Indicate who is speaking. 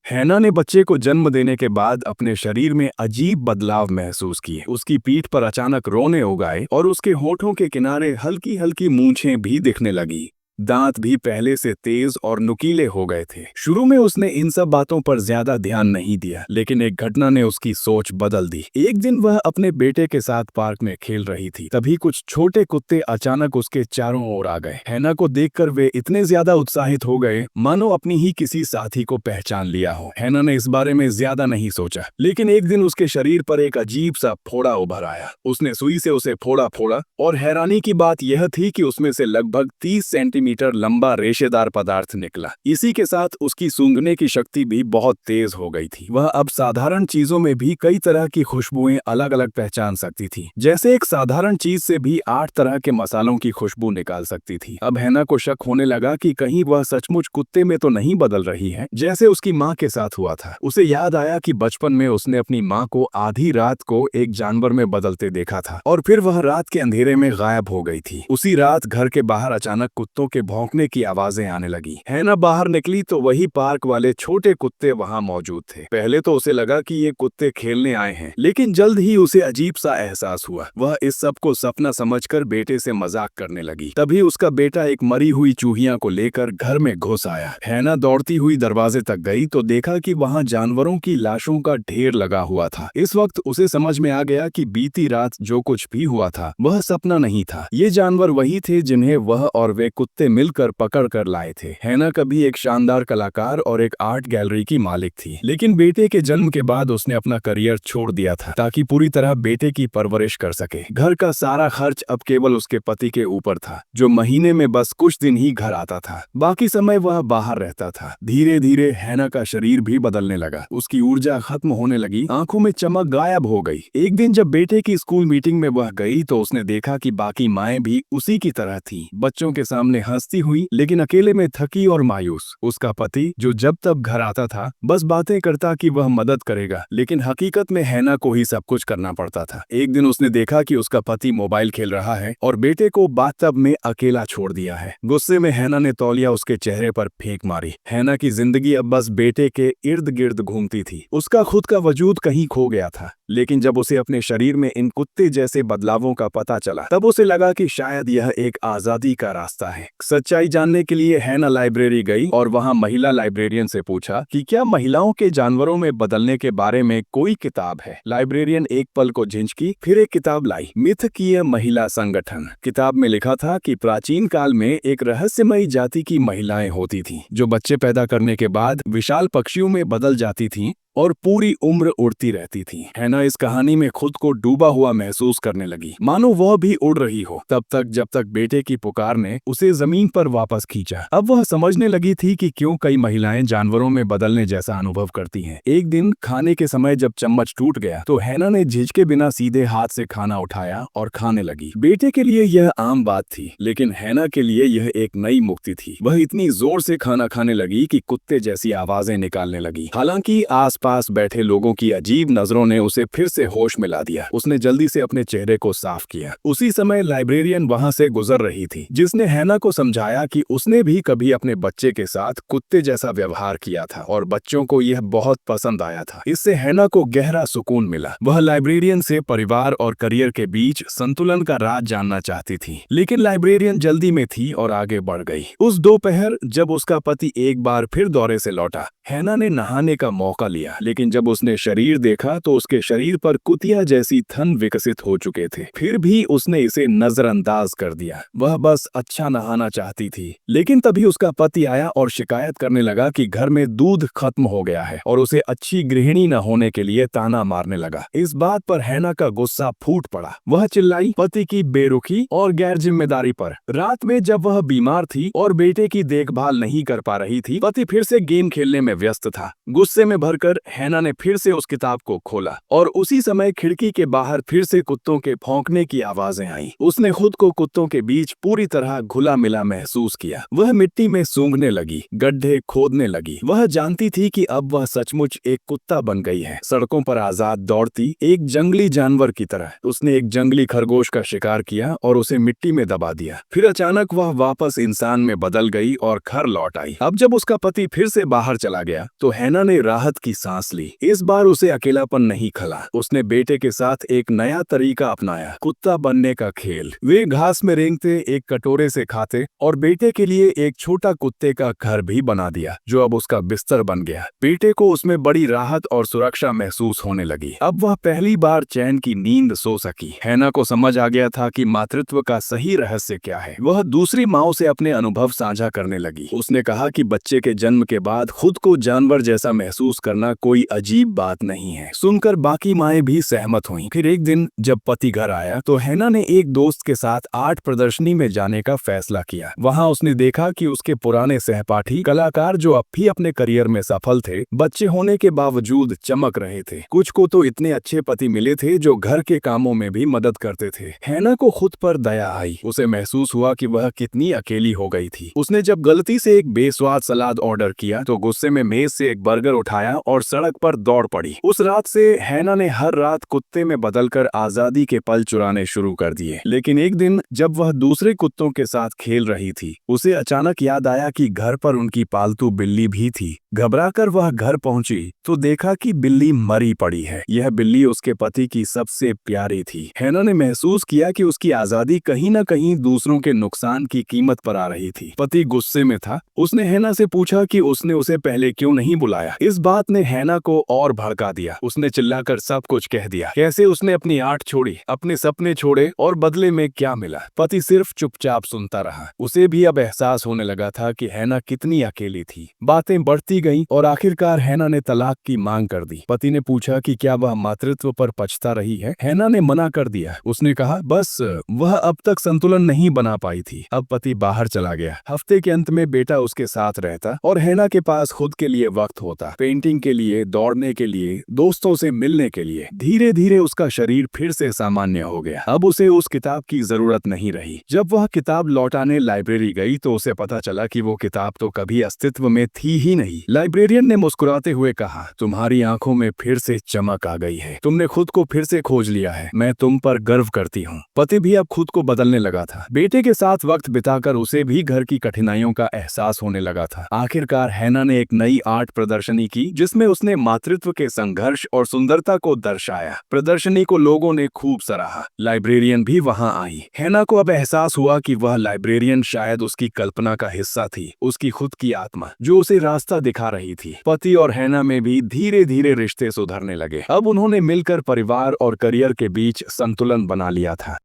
Speaker 1: हैना ने बच्चे को जन्म देने के बाद अपने शरीर में अजीब बदलाव महसूस किए। उसकी पीठ पर अचानक रोने उग आए और उसके होठों के किनारे हल्की हल्की मूंछें भी दिखने लगी। दांत भी पहले से तेज और नुकीले हो गए थे। शुरू में उसने इन सब बातों पर ज्यादा ध्यान नहीं दिया, लेकिन एक घटना ने उसकी सोच बदल दी। एक दिन वह अपने बेटे के साथ पार्क में खेल रही थी, तभी कुछ छोटे कुत्ते अचानक उसके चारों ओर आ गए। हैना को देखकर वे इतने ज्यादा उत्साहित हो गए मानो अपनी ही किसी साथी को पहचान लिया हो। हैना ने इस बारे में ज्यादा नहीं सोचा, लेकिन एक दिन उसके शरीर पर एक अजीब सा फोड़ा उभर आया। उसने सुई से उसे फोड़ा फोड़ा और हैरानी की बात यह थी कि उसमें से लगभग 30 सेंटीमीटर लंबा रेशेदार पदार्थ निकला। इसी के साथ उसकी सूंघने की शक्ति भी बहुत तेज हो गई थी। वह अब साधारण चीजों में भी कई तरह की खुशबुएं अलग अलग पहचान सकती थी, जैसे एक साधारण चीज से भी 8 तरह के मसालों की खुशबू निकाल सकती थी। अब हैना को शक होने लगा कि कहीं वह सचमुच कुत्ते में तो नहीं बदल रही है, जैसे उसकी माँ के साथ हुआ था। उसे याद आया कि बचपन में उसने अपनी माँ को आधी रात को एक जानवर में बदलते देखा था और फिर वह रात के अंधेरे में गायब हो गई थी। उसी रात घर के बाहर अचानक कुत्तों के भौंकने की आवाजें आने लगी। हैना बाहर निकली तो वही पार्क वाले छोटे कुत्ते वहां मौजूद थे। पहले तो उसे लगा कि ये कुत्ते खेलने आए हैं, लेकिन जल्द ही उसे अजीब सा एहसास हुआ। वह इस सब को सपना समझकर बेटे से मजाक करने लगी। तभी उसका बेटा एक मरी हुई चूहिया को लेकर घर में घुस आया। हैना दौड़ती हुई दरवाजे तक गई तो देखा कि वहां जानवरों की लाशों का ढेर लगा हुआ था। इस वक्त उसे समझ में आ गया कि बीती रात जो कुछ भी हुआ था वह सपना नहीं था। ये जानवर वही थे जिन्हें वह और वे कुत्ते मिलकर पकड़ कर लाए थे। हैना कभी एक शानदार कलाकार और एक आर्ट गैलरी की मालिक थी, लेकिन बेटे के जन्म के बाद उसने अपना करियर छोड़ दिया था ताकि पूरी तरह बेटे की परवरिश कर सके। घर का सारा खर्च अब केवल उसके पति के ऊपर था, जो महीने में बस कुछ दिन ही घर आता था। बाकी समय वह बाहर रहता था। धीरे धीरे हैना का शरीर भी बदलने लगा। उसकी ऊर्जा खत्म होने लगी, आंखों में चमक गायब हो गई। एक दिन जब बेटे की स्कूल मीटिंग में वह गई तो उसने देखा कि बाकी माएं भी उसी की तरह थी, बच्चों के सामने हंसती हुई लेकिन अकेले में थकी और मायूस। उसका पति जो जब तब घर आता था बस बातें करता कि वह मदद करेगा, लेकिन हकीकत में हैना को ही सब कुछ करना पड़ता था। एक दिन उसने देखा कि उसका पति मोबाइल खेल रहा है और बेटे को बाथटब में अकेला छोड़ दिया है। गुस्से में हैना ने तौलिया उसके चेहरे पर फेंक मारी। हैना की जिंदगी अब बस बेटे के इर्द गिर्द घूमती थी। उसका खुद का वजूद कहीं खो गया था, लेकिन जब उसे अपने शरीर में इन कुत्ते जैसे बदलावों का पता चला तब उसे लगा कि शायद यह एक आजादी का रास्ता है। सच्चाई जानने के लिए हैना लाइब्रेरी गई और वहां महिला लाइब्रेरियन से पूछा कि क्या महिलाओं के जानवरों में बदलने के बारे में कोई किताब है। लाइब्रेरियन एक पल को झिझकी, फिर एक किताब लाई, मिथकीय महिला संगठन। किताब में लिखा था कि प्राचीन काल में एक रहस्यमयी जाति की महिलाएं होती थीं, जो बच्चे पैदा करने के बाद विशाल पक्षियों में बदल जाती थीं और पूरी उम्र उड़ती रहती थी। हैना इस कहानी में खुद को डूबा हुआ महसूस करने लगी, मानो वह भी उड़ रही हो, तब तक जब तक बेटे की पुकार ने उसे जमीन पर वापस खींचा। अब वह समझने लगी थी कि क्यों कई महिलाएं जानवरों में बदलने जैसा अनुभव करती हैं। एक दिन खाने के समय जब चम्मच टूट गया तो हैना ने झिझके बिना सीधे हाथ से खाना उठाया और खाने लगी। बेटे के लिए यह आम बात थी, लेकिन हैना के लिए यह एक नई मुक्ति थी। वह इतनी जोर से खाना खाने लगी कि कुत्ते जैसी आवाजें निकालने लगी। हालांकि पास बैठे लोगों की अजीब नजरों ने उसे फिर से होश में ला दिया। उसने जल्दी से अपने चेहरे को साफ किया। उसी समय लाइब्रेरियन वहां से गुजर रही थी, जिसने हैना को समझाया कि उसने भी कभी अपने बच्चे के साथ कुत्ते जैसा व्यवहार किया था और बच्चों को यह बहुत पसंद आया था। इससे हैना को गहरा सुकून मिला। वह लाइब्रेरियन से परिवार और करियर के बीच संतुलन का राज जानना चाहती थी, लेकिन लाइब्रेरियन जल्दी में थी और आगे बढ़ गई। उस दोपहर जब उसका पति एक बार फिर दौरे से लौटा, हैना ने नहाने का मौका लिया, लेकिन जब उसने शरीर देखा तो उसके शरीर पर कुतिया जैसी थन विकसित हो चुके थे। फिर भी उसने इसे नजरअंदाज कर दिया। वह बस अच्छा नहाना चाहती थी। लेकिन तभी उसका पति आया और शिकायत करने लगा कि घर में दूध खत्म हो गया है और उसे अच्छी गृहिणी न होने के लिए ताना मारने लगा। इस बात पर हैना का गुस्सा फूट पड़ा। वह चिल्लाई पति की बेरुखी और गैर जिम्मेदारी पर। रात में जब वह बीमार थी और बेटे की देखभाल नहीं कर पा रही थी, पति फिर से गेम खेलने में व्यस्त था। गुस्से में भरकर कर हैना ने फिर से उस किताब को खोला और उसी समय खिड़की के बाहर फिर से कुत्तों के भौंकने की आवाजें आईं। उसने खुद को कुत्तों के बीच पूरी तरह घुला मिला महसूस किया। वह मिट्टी में सूंघने लगी, गड्ढे खोदने लगी। वह जानती थी कि अब वह सचमुच एक कुत्ता बन गई है, सड़कों पर आजाद दौड़ती एक जंगली जानवर की तरह। उसने एक जंगली खरगोश का शिकार किया और उसे मिट्टी में दबा दिया। फिर अचानक वह वापस इंसान में बदल गई और घर लौट आई। अब जब उसका पति फिर से बाहर चला गया तो हैना ने राहत की सांस ली। इस बार उसे अकेलापन नहीं खला। उसने बेटे के साथ एक नया तरीका अपनाया, कुत्ता बनने का खेल। वे घास में रेंगते, एक कटोरे से खाते और बेटे के लिए एक छोटा कुत्ते का घर भी बना दिया जो अब उसका बिस्तर बन गया। बेटे को उसमें बड़ी राहत और सुरक्षा महसूस होने लगी। अब वह पहली बार चैन की नींद सो सकी। हैना को समझ आ गया था कि मातृत्व का सही रहस्य क्या है। वह दूसरी माओं से अपने अनुभव साझा करने लगी। उसने कहा कि बच्चे के जन्म के बाद खुद को जानवर जैसा महसूस करना कोई अजीब बात नहीं है। सुनकर बाकी माएं भी सहमत हुईं। फिर एक दिन जब पति घर आया तो हैना ने एक दोस्त के साथ आर्ट प्रदर्शनी में जाने का फैसला किया। वहां उसने देखा कि उसके पुराने सहपाठी कलाकार जो अब भी अपने करियर में सफल थे, बच्चे होने के बावजूद चमक रहे थे। कुछ को तो इतने अच्छे पति मिले थे जो घर के कामों में भी मदद करते थे। हैना को खुद पर दया आई। उसे महसूस हुआ कि वह कितनी अकेली हो गई थी। उसने जब गलती से एक बेस्वाद सलाद ऑर्डर किया तो गुस्से में मेज से एक बर्गर उठाया और सड़क पर दौड़ पड़ी। उस रात से हैना ने हर रात कुत्ते में बदलकर आजादी के पल चुराने शुरू कर दिए। लेकिन एक दिन जब वह दूसरे कुत्तों के साथ खेल रही थी, उसे अचानक याद आया कि घर पर उनकी पालतू बिल्ली भी थी। घबराकर वह घर पहुंची तो देखा कि बिल्ली मरी पड़ी है। यह बिल्ली उसके पति की सबसे प्यारी थी। हैना ने महसूस किया कि उसकी आजादी कहीं न कहीं दूसरों के नुकसान की कीमत पर आ रही थी। पति गुस्से में था। उसने हैना से पूछा कि उसने उसे पहले क्यों नहीं बुलाया। इस बात ने हैना को और भड़का दिया। उसने चिल्लाकर सब कुछ कह दिया, कैसे उसने अपनी आर्ट छोड़ी, अपने सपने छोड़े और बदले में क्या मिला। पति सिर्फ चुपचाप सुनता रहा। उसे भी अब एहसास होने लगा था कि हैना कितनी अकेली थी। बातें बढ़ती गईं और आखिरकार हैना ने तलाक की मांग कर दी। पति ने पूछा कि क्या वह मातृत्व पर पछता रही है। हैना ने मना कर दिया। उसने कहा बस वह अब तक संतुलन नहीं बना पाई थी। अब पति बाहर चला गया। हफ्ते के अंत में बेटा उसके साथ रहता और हैना के पास खुद के लिए वक्त होता, पेंटिंग के लिए, दौड़ने के लिए, दोस्तों से मिलने के लिए। धीरे धीरे उसका शरीर फिर से सामान्य हो गया। अब उसे उस किताब की जरूरत नहीं रही। जब वह किताब लौटाने लाइब्रेरी गई तो उसे पता चला कि वो किताब तो कभी अस्तित्व में थी ही नहीं। लाइब्रेरियन ने मुस्कुराते हुए कहा, तुम्हारी आंखों में फिर से चमक आ गई है। तुमने खुद को फिर से खोज लिया है। मैं तुम पर गर्व करती हूँ। पति भी अब खुद को बदलने लगा था। बेटे के साथ वक्त बिताकर उसे भी घर की कठिनाइयों का एहसास होने लगा था। आखिरकार हैना ने एक नई आर्ट प्रदर्शनी की जिसमें उसने मातृत्व के संघर्ष और सुंदरता को दर्शाया। प्रदर्शनी को लोगों ने खूब सराहा। लाइब्रेरियन भी वहां आई। हैना को अब एहसास हुआ कि वह लाइब्रेरियन शायद उसकी कल्पना का हिस्सा थी, उसकी खुद की आत्मा जो उसे रास्ता दिखा रही थी। पति और हैना में भी धीरे धीरे रिश्ते सुधरने लगे। अब उन्होंने मिलकर परिवार और करियर के बीच संतुलन बना लिया था।